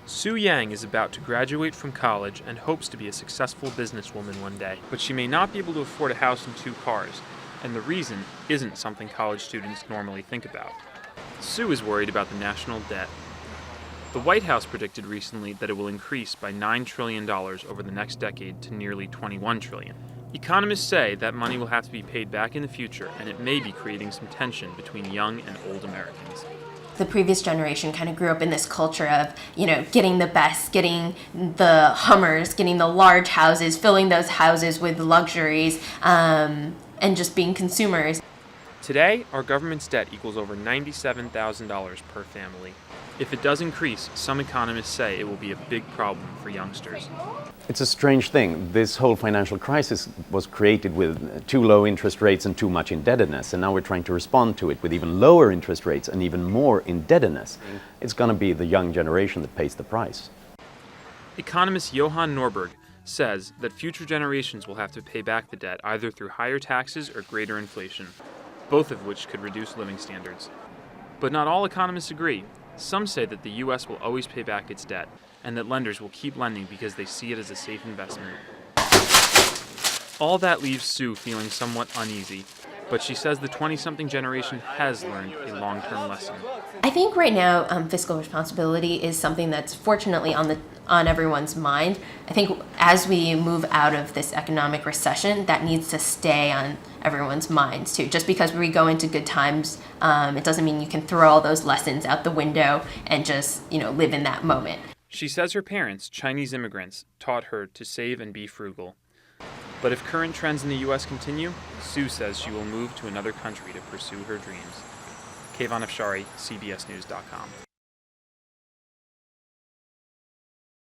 Su Yang is about to graduate from college and hopes to be a successful businesswoman one day, but she may not be able to afford a house and 2 cars, and the reason isn't something college students normally think about. Su is worried about the national debt. The White House predicted recently that it will increase by $9 trillion over the next decade to nearly $21 trillion. Economists say that money will have to be paid back in the future, and it may be creating some tension between young and old Americans. The previous generation kind of grew up in this culture of, getting the best, getting the Hummers, getting the large houses, filling those houses with luxuries, and just being consumers. Today, our government's debt equals over $97,000 per family. If it does increase, some economists say it will be a big problem for youngsters. It's a strange thing. This whole financial crisis was created with too low interest rates and too much indebtedness, and now we're trying to respond to it with even lower interest rates and even more indebtedness. It's going to be the young generation that pays the price. Economist Johan Norberg says that future generations will have to pay back the debt either through higher taxes or greater inflation, both of which could reduce living standards. But not all economists agree. Some say that the U.S. will always pay back its debt, and that lenders will keep lending because they see it as a safe investment. All that leaves Sue feeling somewhat uneasy, but she says the 20-something generation has learned a long-term lesson. I think right now fiscal responsibility is something that's fortunately on everyone's mind. I think as we move out of this economic recession, that needs to stay on everyone's minds too. Just because we go into good times, it doesn't mean you can throw all those lessons out the window and just live in that moment. She says her parents, Chinese immigrants, taught her to save and be frugal. But if current trends in the U.S. continue, Sue says she will move to another country to pursue her dreams. Kayvon Afshari, CBSNews.com.